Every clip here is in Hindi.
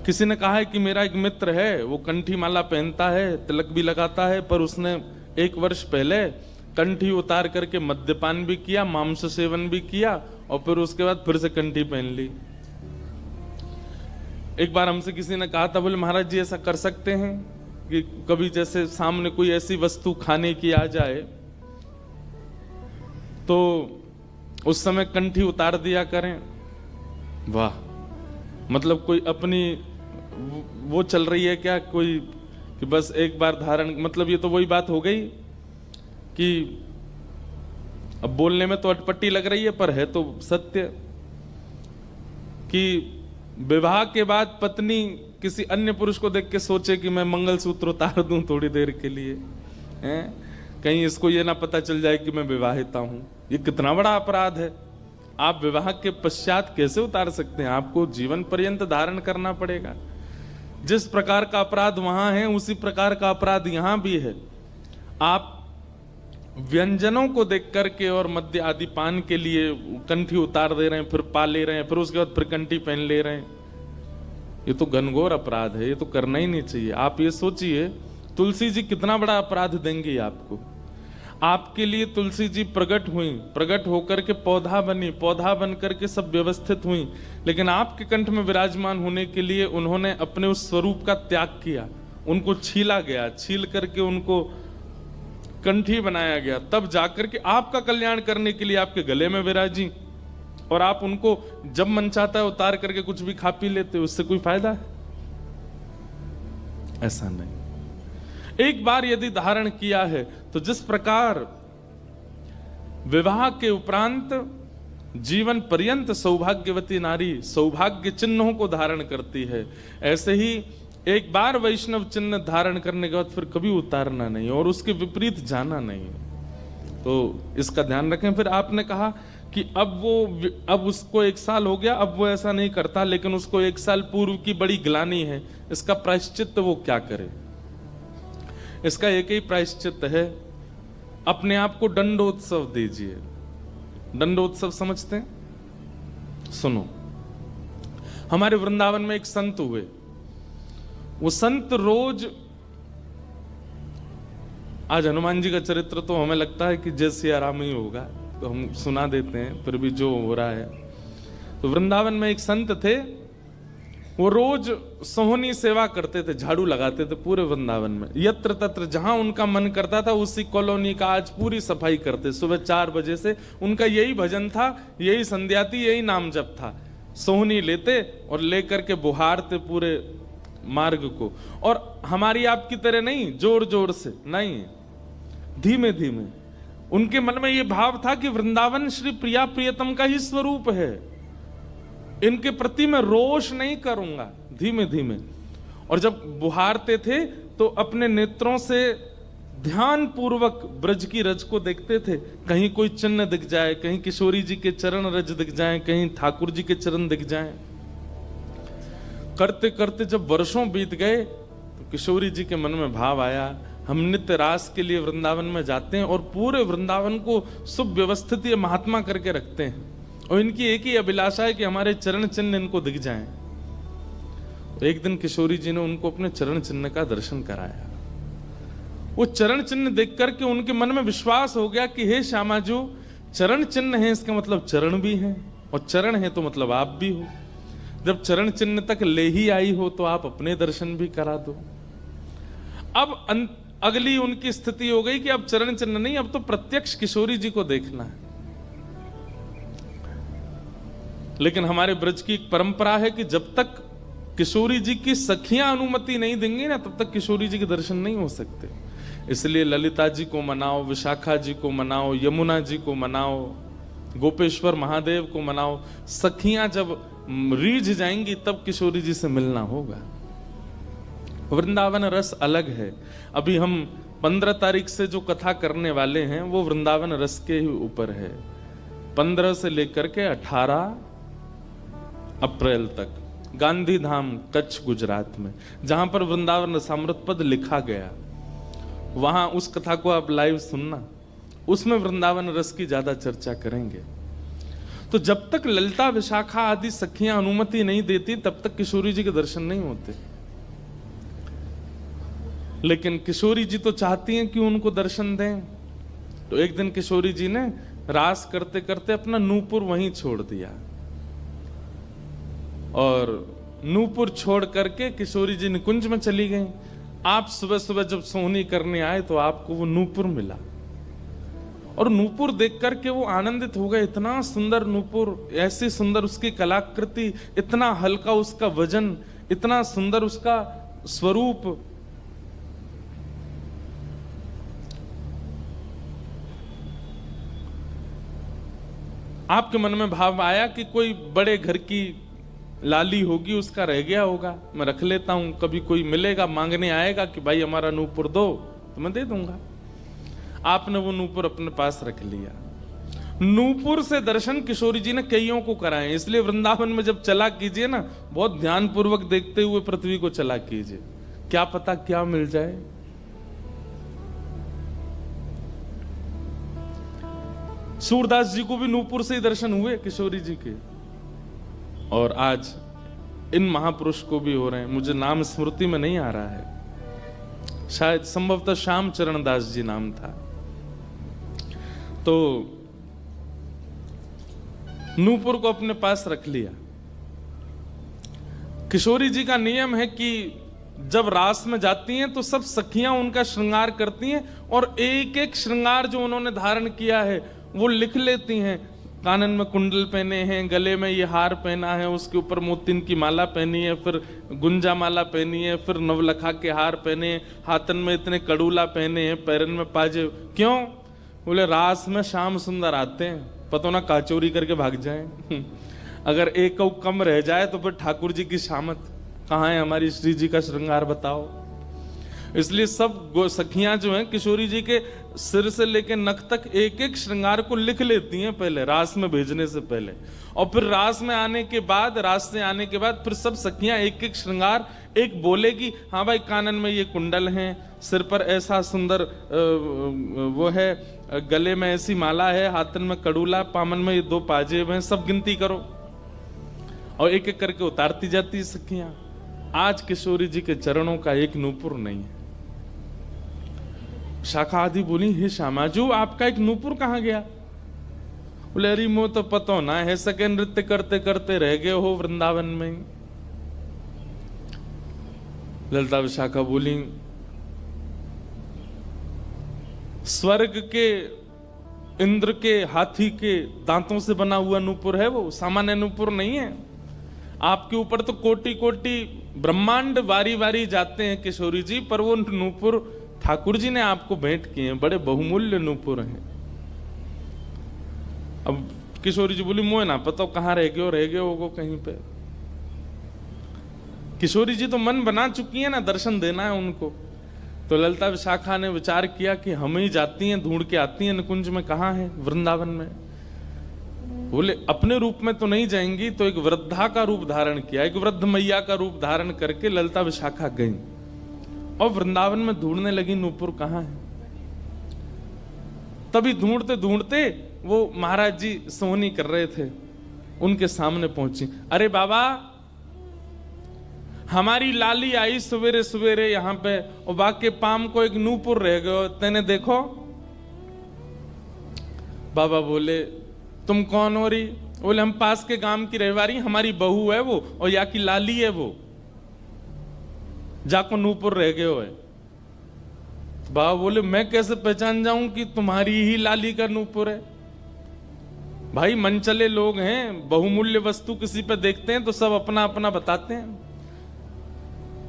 किसी ने कहा है कि मेरा एक मित्र है, वो कंठी माला पहनता है, तिलक भी लगाता है, पर उसने 1 वर्ष पहले कंठी उतार करके मद्यपान भी किया, मांस सेवन भी किया और फिर उसके बाद फिर से कंठी पहन ली। एक बार हमसे किसी ने कहा था, बोले महाराज जी ऐसा कर सकते हैं कि कभी जैसे सामने कोई ऐसी वस्तु खाने की आ जाए तो उस समय कंठी उतार दिया करें। वाह, मतलब कोई अपनी वो चल रही है क्या कोई कि बस एक बार धारण, मतलब ये तो वही बात हो गई कि अब बोलने में तो अटपटी लग रही है पर है तो सत्य कि विवाह के बाद पत्नी किसी अन्य पुरुष को देख के सोचे कि मैं मंगलसूत्र उतार दूं थोड़ी देर के लिए, हैं? कहीं इसको ये ना पता चल जाए कि मैं विवाहिता हूं। ये कितना बड़ा अपराध है। आप विवाह के पश्चात कैसे उतार सकते हैं? आपको जीवन पर्यंत धारण करना पड़ेगा। जिस प्रकार का अपराध वहां है उसी प्रकार का अपराध यहां भी है। आप व्यंजनों को देख करके और मद्य आदि पान के लिए कंठी उतार दे रहे हैं, फिर पा ले रहे हैं, फिर उसके बाद फिर कंठी पहन ले रहे हैं। ये तो घनघोर अपराध है, ये तो करना ही नहीं चाहिए। आप ये सोचिए तुलसी जी कितना बड़ा अपराध देंगे आपको। आपके लिए तुलसी जी प्रकट हुई, प्रकट होकर के पौधा बनी, पौधा बन करके सब व्यवस्थित हुई, लेकिन आपके कंठ में विराजमान होने के लिए उन्होंने अपने उस स्वरूप का त्याग किया। उनको छीला गया, छील करके उनको कंठी बनाया गया, तब जाकर के आपका कल्याण करने के लिए आपके गले में विराजी, और आप उनको जब मन चाहता है उतार करके कुछ भी खा पी लेते हो। उससे कोई फायदा है? ऐसा नहीं। एक बार यदि धारण किया है तो जिस प्रकार विवाह के उपरांत जीवन पर्यंत सौभाग्यवती नारी सौभाग्य चिन्हों को धारण करती है, ऐसे ही एक बार वैष्णव चिन्ह धारण करने के बाद फिर कभी उतारना नहीं और उसके विपरीत जाना नहीं। तो इसका ध्यान रखें। फिर आपने कहा कि अब उसको 1 साल हो गया, अब वो ऐसा नहीं करता, लेकिन उसको 1 साल पूर्व की बड़ी ग्लानि है, इसका प्रायश्चित वो क्या करे? इसका एक ही प्रायश्चित है, अपने आप को दंडोत्सव दीजिए। दंडोत्सव समझते हैं? सुनो, हमारे वृंदावन में एक संत हुए। वो संत रोज, आज हनुमान जी का चरित्र तो हमें लगता है कि जय सिया राम ही होगा, तो हम सुना देते हैं, फिर भी जो हो रहा है। तो वृंदावन में एक संत थे, वो रोज सोहनी सेवा करते थे, झाड़ू लगाते थे पूरे वृंदावन में। यत्र तत्र जहां उनका मन करता था उसी कॉलोनी का आज पूरी सफाई करते। सुबह 4 बजे से उनका यही भजन था, यही संध्या थी, यही नाम जप था। सोहनी लेते और लेकर के बुहारते पूरे मार्ग को, और हमारी आपकी तरह नहीं जोर जोर से नहीं, धीमे धीमे। उनके मन में यह भाव था कि वृंदावन श्री प्रिया प्रियतम का ही स्वरूप है, इनके प्रति मैं रोष नहीं करूंगा, धीमे धीमे। और जब बुहारते थे तो अपने नेत्रों से ध्यान पूर्वक ब्रज की रज को देखते थे। कहीं कोई चिन्ह दिख जाए, कहीं किशोरी जी के चरण रज दिख जाए, कहीं ठाकुर जी के चरण दिख जाए। करते करते जब वर्षों बीत गए तो किशोरी जी के मन में भाव आया, हम नित्य रास के लिए वृंदावन में जाते हैं और पूरे वृंदावन को सुव्यवस्थित ये महात्मा करके रखते हैं, और इनकी एक ही अभिलाषा है कि हमारे चरण चिन्ह इनको दिख जाएं। एक दिन किशोरी जी ने उनको अपने चरण चिन्ह का दर्शन कराया। वो चरण चिन्ह देख करके उनके मन में विश्वास हो गया कि हे श्यामा, जो चरण चिन्ह है इसका मतलब चरण भी है, और चरण है तो मतलब आप भी हो। जब चरण चिन्ह तक ले ही आई हो तो आप अपने दर्शन भी करा दो। अब अगली उनकी स्थिति हो गई कि अब चरण चिन्ह नहीं, अब तो प्रत्यक्ष किशोरी जी को देखना है। लेकिन हमारे ब्रज की एक परंपरा है कि जब तक किशोरी जी की सखियां अनुमति नहीं देंगी ना, तब तक किशोरी जी के दर्शन नहीं हो सकते। इसलिए ललिता जी को मनाओ, विशाखा जी को मनाओ, यमुना जी को मनाओ, गोपेश्वर महादेव को मनाओ। सखियां जब रीझ जाएंगी तब किशोरी जी से मिलना होगा। वृंदावन रस अलग है। अभी हम 15 तारीख से जो कथा करने वाले हैं वो वृंदावन रस के ही ऊपर है। 15 से लेकर के 18 अप्रैल तक गांधी धाम कच्छ गुजरात में, जहां पर वृंदावन रसामृत पद लिखा गया, वहां उस कथा को आप लाइव सुनना, उसमें वृंदावन रस की ज्यादा चर्चा करेंगे। तो जब तक ललिता विशाखा आदि सखियां अनुमति नहीं देती तब तक किशोरी जी के दर्शन नहीं होते। लेकिन किशोरी जी तो चाहती हैं कि उनको दर्शन दें। तो एक दिन किशोरी जी ने रास करते करते अपना नूपुर वहीं छोड़ दिया और नूपुर छोड़ करके किशोरी जी निकुंज में चली गई। आप सुबह सुबह जब सोहनी करने आए तो आपको वो नूपुर मिला और नूपुर देख करके वो आनंदित हो गए। इतना सुंदर नूपुर, ऐसी सुंदर उसकी कलाकृति, इतना हल्का उसका वजन, इतना सुंदर उसका स्वरूप। आपके मन में भाव आया कि कोई बड़े घर की लाली होगी, उसका रह गया होगा, मैं रख लेता हूं, कभी कोई मिलेगा मांगने आएगा कि भाई हमारा नूपुर दो तो मैं दे दूंगा। आपने वो नूपुर अपने पास रख लिया। नूपुर से दर्शन किशोरी जी ने कईयों को कराए। इसलिए वृंदावन में जब चला कीजिए ना, बहुत ध्यान पूर्वक देखते हुए पृथ्वी को चला कीजिए, क्या पता क्या मिल जाए। सूरदास जी को भी नूपुर से ही दर्शन हुए किशोरी जी के, और आज इन महापुरुष को भी हो रहे हैं। मुझे नाम स्मृति में नहीं आ रहा है, शायद संभवतः श्याम चरण दास जी नाम था। तो नूपुर को अपने पास रख लिया। किशोरी जी का नियम है कि जब रास में जाती हैं तो सब सखियां उनका श्रृंगार करती हैं और एक एक श्रृंगार जो उन्होंने धारण किया है वो लिख लेती हैं। कानन में कुंडल पहने हैं, गले में ये हार पहना है, उसके ऊपर मोतिन की माला पहनी है, फिर गुंजा माला पहनी है, फिर नवलखा के हार पहने हैं, हाथन में इतने कड़ूला पहने हैं, पैरन में पाजे। क्यों? बोले रास में श्याम सुंदर आते हैं, पता ना काचोरी करके भाग जाएं। अगर एक कम रह जाए तो फिर ठाकुर जी की शामत कहाँ है, हमारी श्री जी का श्रृंगार बताओ। इसलिए सब सखियां जो हैं किशोरी जी के सिर से लेकर नख तक एक एक श्रृंगार को लिख लेती हैं पहले, रास में भेजने से पहले। और फिर रास में आने के बाद, रास से आने के बाद फिर सब सखियां एक एक श्रृंगार एक बोलेगी, हाँ भाई कानन में ये कुंडल हैं, सिर पर ऐसा सुंदर वो है, गले में ऐसी माला है, हाथन में कड़ूला, पामन में ये 2 पाजे हैं, सब गिनती करो। और एक एक करके उतारती जाती सखियां। आज किशोरी जी के चरणों का एक नूपुर नहीं है। शाखा आदि बोली, हे श्यामाजू आपका एक नूपुर कहां गया? बोले अरे मो तो पतो ना है, सके नृत्य करते करते रह गए हो वृंदावन में। ललिता विशाखा बोली, स्वर्ग के इंद्र के हाथी के दांतों से बना हुआ नूपुर है वो, सामान्य नूपुर नहीं है। आपके ऊपर तो कोटि कोटि ब्रह्मांड वारी वारी जाते हैं किशोरी जी, पर वो नूपुर ठाकुर जी ने आपको भेंट किए हैं, बड़े बहुमूल्य नूपुर हैं। अब किशोरी जी बोली, मोए ना पता कहां रह गए हो कहीं पे। किशोरी जी तो मन बना चुकी है ना, दर्शन देना है उनको। तो ललिता विशाखा ने विचार किया कि हम ही जाती हैं, ढूंढ के आती हैं निकुंज में, कहां है, वृंदावन में। बोले अपने रूप में तो नहीं जाएंगी, तो एक वृद्धा का रूप धारण किया, एक वृद्ध मैया का रूप धारण करके ललिता विशाखा गई और वृंदावन में ढूंढने लगी नूपुर कहां है। तभी ढूंढते ढूंढते वो महाराज जी सोहनी कर रहे थे, उनके सामने पहुंची। अरे बाबा, हमारी लाली आई सवेरे सवेरे यहां पे, और बाके पाम को एक नूपुर रह गयो, तेने देखो? बाबा बोले, तुम कौन हो रही? बोले हम पास के गांव की रहवारी, हमारी बहू है वो, और या की लाली है वो, जाको नूपुर रह गए हो है। बाबा बोले, मैं कैसे पहचान जाऊं कि तुम्हारी ही लाली का नूपुर है? भाई मनचले लोग हैं, बहुमूल्य वस्तु किसी पे देखते हैं तो सब अपना अपना बताते हैं।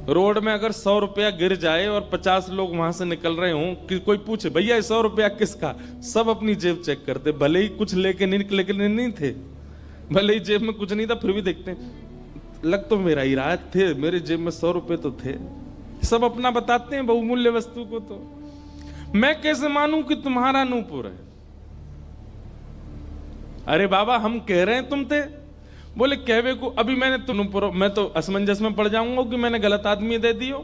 रोड में अगर 100 रुपया गिर जाए और 50 लोग वहां से निकल रहे हों, कि कोई पूछे भैया 100 रुपया किसका, सब अपनी जेब चेक करते, भले ही कुछ लेके नहीं थे, भले ही जेब में कुछ नहीं था, फिर भी देखते लग तो मेरा ही रहा थे, मेरे जेब में 100 रुपए तो थे। सब अपना बताते हैं बहुमूल्य वस्तु को। तो मैं कैसे मानूं कि तुम्हारा नूपुर है? अरे बाबा हम कह रहे हैं तुम थे। बोले कहवे को अभी मैंने तो नूपुर, मैं तो असमंजस में पड़ जाऊंगा कि मैंने गलत आदमी दे दियो।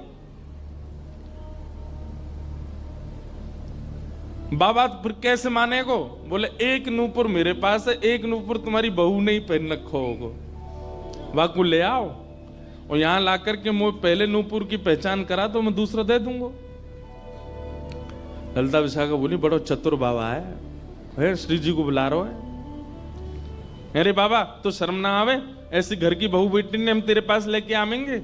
बाबा फिर कैसे माने को? बोले एक नूपुर मेरे पास है, एक नूपुर तुम्हारी बहू ने ही पहन रखो होगो, वाकू ले आओ और यहां ला करके मुझे पहले नूपुर की पहचान करा तो मैं दूसरा दे दूंगा। ललिता विशाखा बोली बड़ो चतुर बाबा है, श्री जी को बुला रहा है। अरे बाबा तो शर्म ना आवे, ऐसी घर की बहू बेटी ने हम तेरे पास लेके आवेंगे?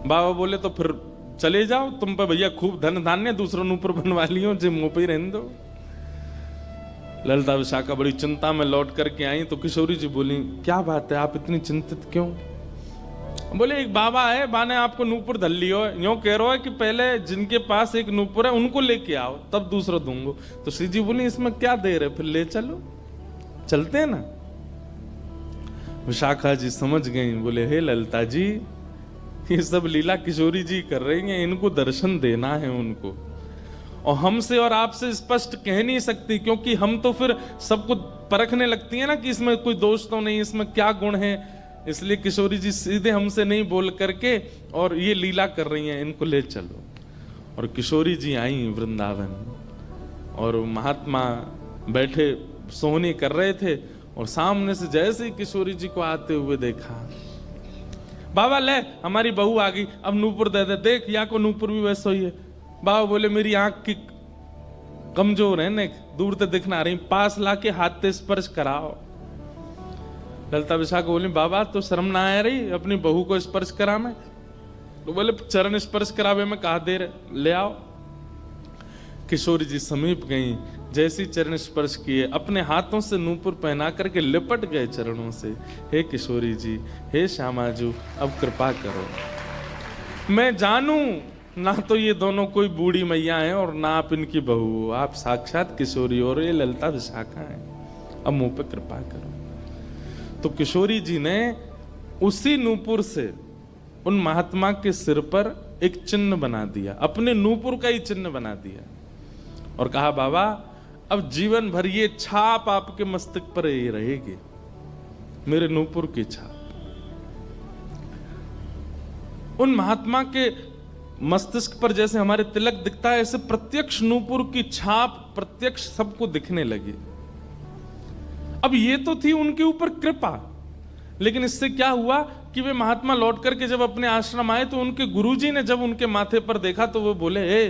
बाबा बोले तो फिर चले जाओ, तुम पे भैया खूब धन धान्य, दूसरों ऊपर बनवा लियो, जे मुंह पे ही रहने दो। ललिता विशाखा बड़ी चिंता में लौट करके आई तो किशोरी जी बोली क्या बात है, आप इतनी चिंतित क्यों? बोले एक बाबा है, बाने आपको नूपुर धल लियो, यूं कह रहा है कि पहले जिनके पास एक नूपुर है उनको लेके आओ तब दूसरा दूंगा। तो श्री जी बोली इसमें क्या देर है, फिर ले चलो, चलते हैं ना। विशाखा जी समझ गई, बोले हे ललिता जी ये सब लीला किशोरी जी कर रही हैं, इनको दर्शन देना है उनको, और हमसे और आपसे स्पष्ट कह नहीं सकती, क्योंकि हम तो फिर सबको परखने लगती है ना कि इसमें कोई दोष तो नहीं, इसमें क्या गुण है। इसलिए किशोरी जी सीधे हमसे नहीं बोल करके और ये लीला कर रही हैं, इनको ले चलो। और किशोरी जी आई वृंदावन और महात्मा बैठे सोहनी कर रहे थे और सामने से जैसे ही किशोरी जी को आते हुए देखा, बाबा ले हमारी बहू आ गई, अब नूपुर दे दे, देख यहाँ को नूपुर भी वैसा ही है। बाबा बोले मेरी आंख की कमजोर है ने, दूर तक दिख ना रही, पास लाके हाथ से स्पर्श कराओ। ललिता विशाखा बोली बाबा तो शर्म ना आ रही अपनी बहू को स्पर्श करा में? तो बोले चरण स्पर्श करावे में कहा देर, ले आओ। किशोरी जी समीप गई, जैसी चरण स्पर्श किए अपने हाथों से नूपुर पहना करके लिपट गए चरणों से। हे किशोरी जी, हे श्यामाजू, अब कृपा करो, मैं जानूं ना तो ये दोनों कोई बूढ़ी मैया हैं और ना आप इनकी बहू, आप साक्षात किशोरी और ये ललिता विशाखा हैं, अब मुंह पे कृपा करो। तो किशोरी जी ने उसी नूपुर से उन महात्मा के सिर पर एक चिन्ह बना दिया, अपने नूपुर का ही चिन्ह बना दिया और कहा बाबा अब जीवन भर ये छाप आपके मस्तक पर ही रहेगी, मेरे नूपुर की छाप। उन महात्मा के मस्तिष्क पर जैसे हमारे तिलक दिखता है, ऐसे प्रत्यक्ष नूपुर की छाप प्रत्यक्ष सबको दिखने लगी। अब ये तो थी उनके ऊपर कृपा, लेकिन इससे क्या हुआ कि वे महात्मा लौट करके जब अपने आश्रम आए तो उनके गुरुजी ने जब उनके माथे पर देखा तो वो बोले हे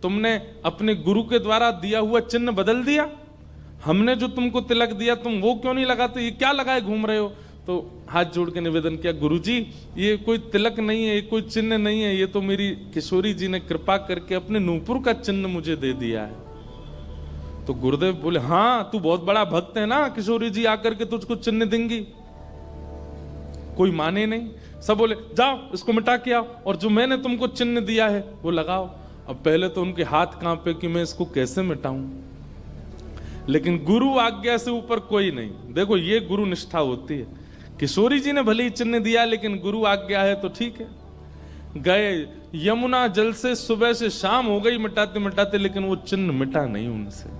तुमने अपने गुरु के द्वारा दिया हुआ चिन्ह बदल दिया, हमने जो तुमको तिलक दिया तुम वो क्यों नहीं लगाते, ये क्या लगाए घूम रहे हो? तो हाथ जोड़ के निवेदन किया गुरुजी ये कोई तिलक नहीं है, ये कोई चिन्ह नहीं है, ये तो मेरी किशोरी जी ने कृपा करके अपने नूपुर का चिन्ह मुझे दे दिया है। तो गुरुदेव बोले हाँ तू बहुत बड़ा भक्त है ना, किशोरी जी आकर के तुझको चिन्ह देंगी। कोई माने नहीं, सब बोले जाओ इसको मिटा के आओ और जो मैंने तुमको चिन्ह दिया है वो लगाओ। अब पहले तो उनके हाथ कांपे कि मैं इसको कैसे मिटाऊं, लेकिन गुरु आज्ञा से ऊपर कोई नहीं। देखो ये गुरु निष्ठा होती है। किशोरी जी ने भले ही चिन्ह दिया लेकिन गुरु आज्ञा है तो ठीक है। गए यमुना जल से सुबह से शाम हो गई मिटाते मिटाते, लेकिन वो चिन्ह मिटा नहीं उनसे।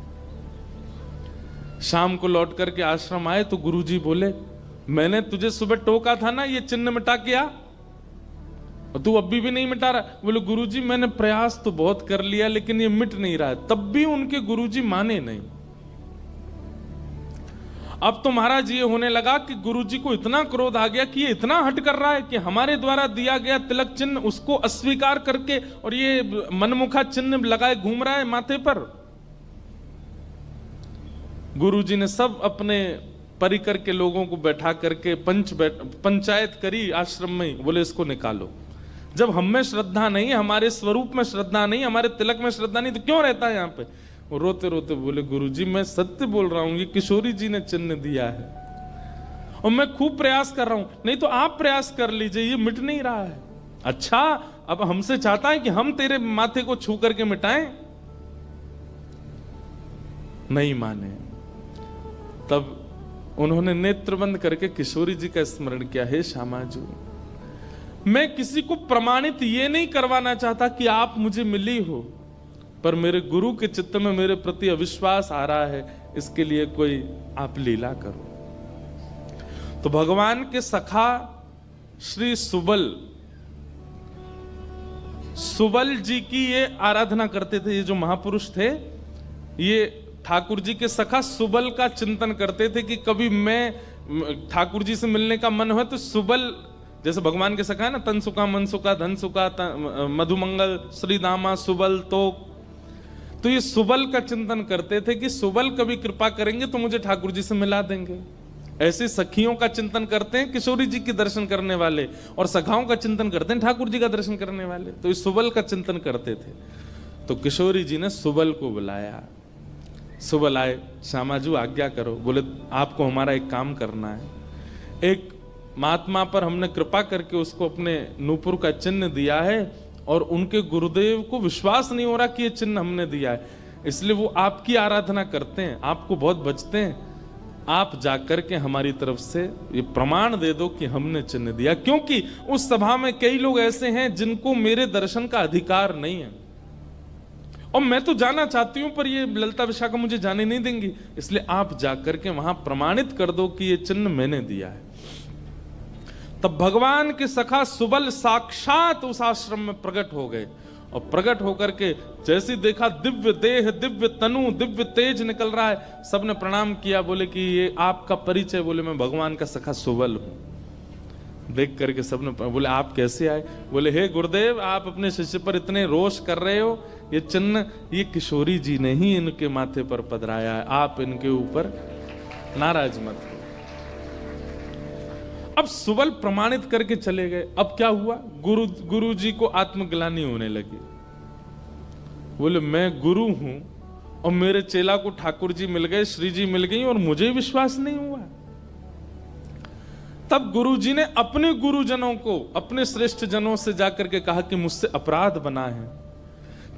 शाम को लौट करके आश्रम आए तो गुरुजी बोले मैंने तुझे सुबह टोका था ना ये चिन्ह मिटा के आ, और तू अभी भी नहीं मिटा रहा। बोले गुरुजी मैंने प्रयास तो बहुत कर लिया लेकिन ये मिट नहीं रहा है। तब भी उनके गुरुजी माने नहीं। अब तो महाराज ये होने लगा कि गुरुजी को इतना क्रोध आ गया कि ये इतना हट कर रहा है कि हमारे द्वारा दिया गया तिलक चिन्ह उसको अस्वीकार करके और ये मनमुखा चिन्ह लगाए घूम रहा है माथे पर। गुरुजी ने सब अपने परिकर के लोगों को बैठा करके पंचायत करी आश्रम में, बोले इसको निकालो। जब हम में श्रद्धा नहीं, हमारे स्वरूप में श्रद्धा नहीं, हमारे तिलक में श्रद्धा नहीं, तो क्यों रहता है यहाँ पे? वो रोते रोते बोले गुरुजी मैं सत्य बोल रहा हूं, ये किशोरी जी ने चिन्ह दिया है और मैं खूब प्रयास कर रहा हूं, नहीं तो आप प्रयास कर लीजिए, ये मिट नहीं रहा है। अच्छा अब हमसे चाहता है कि हम तेरे माथे को छू करके मिटाएं? नहीं माने। तब उन्होंने नेत्र बंद करके किशोरी जी का स्मरण किया, हे श्यामाजू मैं किसी को प्रमाणित ये नहीं करवाना चाहता कि आप मुझे मिली हो, पर मेरे गुरु के चित्त में मेरे प्रति अविश्वास आ रहा है, इसके लिए कोई आप लीला करो। तो भगवान के सखा श्री सुबल सुबल जी की ये आराधना करते थे। ये जो महापुरुष थे, ये ठाकुर जी के सखा सुबल का चिंतन करते थे कि कभी मैं ठाकुर जी से मिलने का मन हो तो सुबल, जैसे भगवान के सखा है ना, तन सुखा, मन सुखा, धन सुखा, मधुमंगल, श्रीदामा, सुबल, तो ये सुबल का चिंतन करते थे कि सुबल कभी कृपा करेंगे तो मुझे ठाकुर जी से मिला देंगे। ऐसे सखियों का चिंतन करते हैं किशोरी जी के दर्शन करने वाले, और सखाओं का चिंतन करते हैं ठाकुर जी का दर्शन करने वाले। तो इस सुबल का चिंतन करते थे। तो किशोरी जी ने सुबल को बुलाया। सुबल आए, श्यामाजू आज्ञा करो। बोले आपको हमारा एक काम करना है। एक महात्मा पर हमने कृपा करके उसको अपने नूपुर का चिन्ह दिया है, और उनके गुरुदेव को विश्वास नहीं हो रहा कि ये चिन्ह हमने दिया है, इसलिए वो आपकी आराधना करते हैं, आपको बहुत बचते हैं। आप जाकर के हमारी तरफ से ये प्रमाण दे दो कि हमने चिन्ह दिया, क्योंकि उस सभा में कई लोग ऐसे हैं जिनको मेरे दर्शन का अधिकार नहीं है, और मैं तो जाना चाहती हूं पर ये ललिता विशाखा मुझे जाने नहीं देंगी, इसलिए आप जाकर के वहां प्रमाणित कर दो कि ये चिन्ह मैंने दिया है। तब भगवान के सखा सुबल साक्षात उस आश्रम में प्रकट हो गए, और प्रकट होकर के जैसे देखा दिव्य देह, दिव्य तनु, दिव्य तेज निकल रहा है, सबने प्रणाम किया। बोले कि ये आपका परिचय? बोले मैं भगवान का सखा सुबल हूं। देख करके सबने बोले आप कैसे आए? बोले हे गुरुदेव, आप अपने शिष्य पर इतने रोष कर रहे हो, ये चिन्ह ये किशोरी जी ने ही इनके माथे पर पधराया है, आप इनके ऊपर नाराज मत हो। अब सुबल प्रमाणित करके चले गए। अब क्या हुआ? गुरु जी को आत्मग्लानि होने लगी। बोले मैं गुरु हूं और मेरे चेला को ठाकुर जी मिल गए, श्री जी मिल गई, और मुझे विश्वास नहीं हुआ। तब गुरु जी ने अपने गुरुजनों को, अपने श्रेष्ठ जनों से जाकर के कहा कि मुझसे अपराध बना है।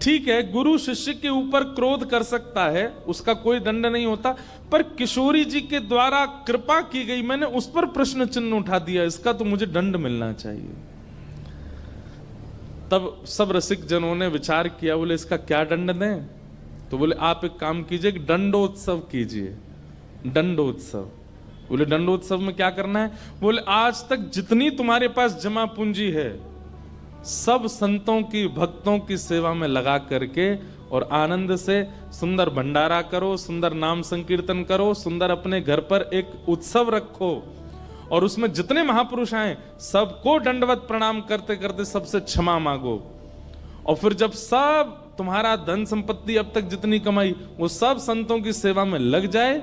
ठीक है, गुरु शिष्य के ऊपर क्रोध कर सकता है, उसका कोई दंड नहीं होता, पर किशोरी जी के द्वारा कृपा की गई, मैंने उस पर प्रश्न चिन्ह उठा दिया, इसका तो मुझे दंड मिलना चाहिए। तब सब रसिक जनों ने विचार किया, बोले इसका क्या दंड दें? तो बोले आप एक काम कीजिए, दंडोत्सव कीजिए। दंडोत्सव। बोले दंडोत्सव में क्या करना है? बोले आज तक जितनी तुम्हारे पास जमा पूंजी है सब संतों की, भक्तों की सेवा में लगा करके और आनंद से सुंदर भंडारा करो, सुंदर नाम संकीर्तन करो, सुंदर अपने घर पर एक उत्सव रखो, और उसमें जितने महापुरुष आए सबको दंडवत प्रणाम करते करते सबसे क्षमा मांगो। और फिर जब सब तुम्हारा धन संपत्ति अब तक जितनी कमाई वो सब संतों की सेवा में लग जाए,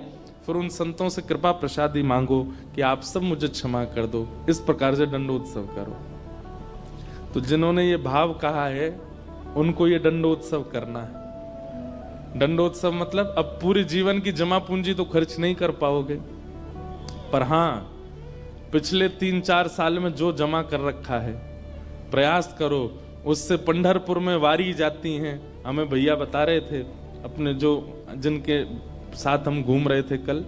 फिर उन संतों से कृपा प्रसादी मांगो कि आप सब मुझे क्षमा कर दो। इस प्रकार से दंडोत्सव करो। तो जिन्होंने ये भाव कहा है उनको ये दंडोत्सव करना है। दंडोत्सव मतलब अब पूरे जीवन की जमा पूंजी तो खर्च नहीं कर पाओगे, पर हां पिछले 3-4 साल में जो जमा कर रखा है प्रयास करो उससे। पंढरपुर में वारी जाती हैं, हमें भैया बता रहे थे अपने जो जिनके साथ हम घूम रहे थे कल,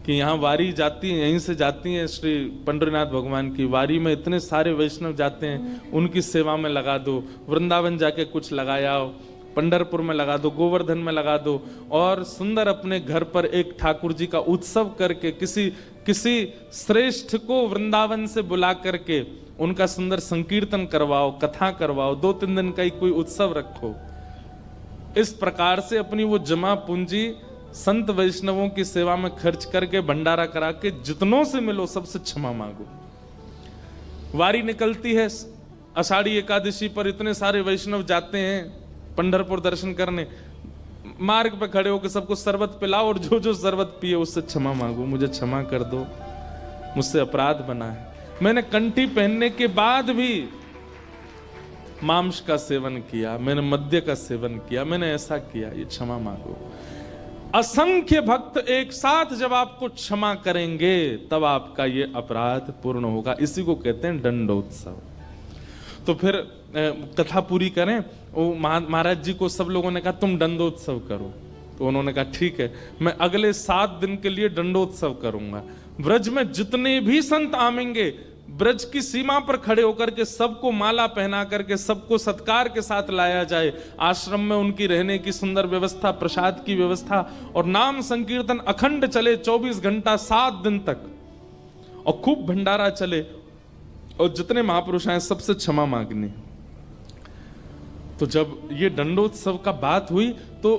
कि यहाँ वारी जाती है, यहीं से जाती है श्री पंडरीनाथ भगवान की वारी में इतने सारे वैष्णव जाते हैं, उनकी सेवा में लगा दो। वृंदावन जाके कुछ लगाया हो, पंढरपुर में लगा दो, गोवर्धन में लगा दो, और सुंदर अपने घर पर एक ठाकुर जी का उत्सव करके किसी श्रेष्ठ को वृंदावन से बुला करके उनका सुंदर संकीर्तन करवाओ, कथा करवाओ, 2-3 दिन का ही कोई उत्सव रखो। इस प्रकार से अपनी वो जमा पूंजी संत वैष्णवों की सेवा में खर्च करके भंडारा करा के जितनों से मिलो सबसे क्षमा मांगो। वारी निकलती है आषाढ़ी एकादशी पर, इतने सारे वैष्णव जाते हैं पंढरपुर दर्शन करने, मार्ग पे खड़े होकर सबको शरबत पिलाओ, और जो जो शरबत पिए उससे क्षमा मांगो, मुझे क्षमा कर दो, मुझसे अपराध बना है, मैंने कंठी पहनने के बाद भी मांस का सेवन किया, मैंने मद्य का सेवन किया, मैंने ऐसा किया, ये क्षमा मांगो। असंख्य भक्त एक साथ जब आपको क्षमा करेंगे तब आपका ये अपराध पूर्ण होगा। इसी को कहते हैं दंडोत्सव। तो फिर कथा पूरी करें, वो महाराज जी को सब लोगों ने कहा तुम दंडोत्सव करो, तो उन्होंने कहा ठीक है, मैं अगले 7 दिन के लिए दंडोत्सव करूंगा। ब्रज में जितने भी संत आवेंगे ब्रज की सीमा पर खड़े होकर के सबको माला पहना करके सबको सत्कार के साथ लाया जाए। आश्रम में उनकी रहने की सुंदर व्यवस्था, प्रसाद की व्यवस्था, और नाम संकीर्तन अखंड चले 24 घंटा 7 दिन तक, और खूब भंडारा चले, और जितने महापुरुष आए सबसे क्षमा मांगनी। तो जब ये दंडोत्सव का बात हुई तो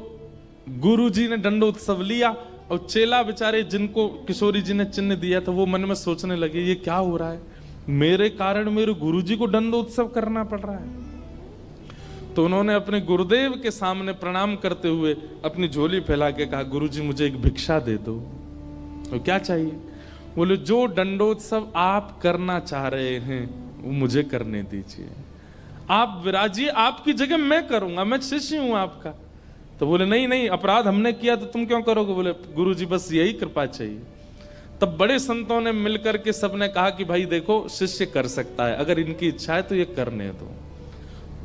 गुरुजी ने दंडोत्सव लिया और चेला बेचारे जिनको किशोरी जी ने चिन्ह दिया था वो मन में सोचने लगे ये क्या हो रहा है, मेरे कारण मेरे गुरुजी को दंडोत्सव करना पड़ रहा है। तो उन्होंने अपने गुरुदेव के सामने प्रणाम करते हुए अपनी झोली फैला के कहा, गुरुजी मुझे एक भिक्षा दे दो। तो क्या चाहिए? बोले जो दंडोत्सव आप करना चाह रहे हैं वो मुझे करने दीजिए, आप विराजिए, आपकी जगह मैं करूंगा, मैं शिष्य हूं आपका। तो बोले नहीं नहीं, अपराध हमने किया तो तुम क्यों करोगे? बोले गुरुजी बस यही कृपा चाहिए। तब बड़े संतों ने मिलकर के सबने कहा कि भाई देखो शिष्य कर सकता है, अगर इनकी इच्छा है तो ये करने दो।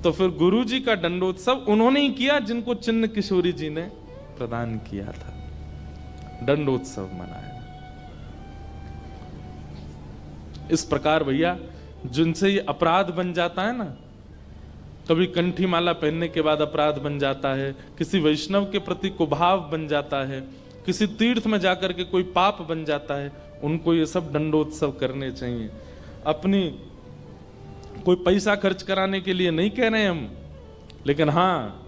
तो फिर गुरुजी का दंडोत्सव उन्होंने ही किया जिनको चिन्ह किशोरी जी ने प्रदान किया था, दंडोत्सव मनाया। इस प्रकार भैया जिनसे ये अपराध बन जाता है ना, कभी कंठी माला पहनने के बाद अपराध बन जाता है, किसी वैष्णव के प्रति कुभाव बन जाता है, किसी तीर्थ में जाकर के कोई पाप बन जाता है, उनको ये सब दंडोत्सव करने चाहिए। अपनी कोई पैसा खर्च कराने के लिए नहीं कह रहे हम, लेकिन हाँ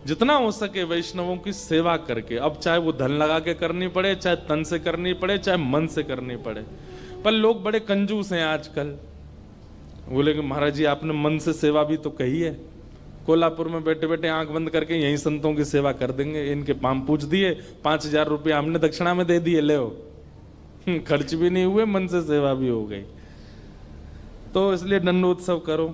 जितना हो सके वैष्णवों की सेवा करके, अब चाहे वो धन लगा के करनी पड़े, चाहे तन से करनी पड़े, चाहे मन से करनी पड़े। पर लोग बड़े कंजूस हैं आजकल। बोले कि महाराज जी आपने मन से सेवा भी तो कही है, कोल्हापुर में बैठे बैठे आंख बंद करके यहीं संतों की सेवा कर देंगे, इनके पाम पूछ दिए, 5,000 रुपये हमने दक्षिणा में दे दिए, ले खर्च भी नहीं हुए, मन से सेवा भी हो गई। तो इसलिए दंडोत्सव करो।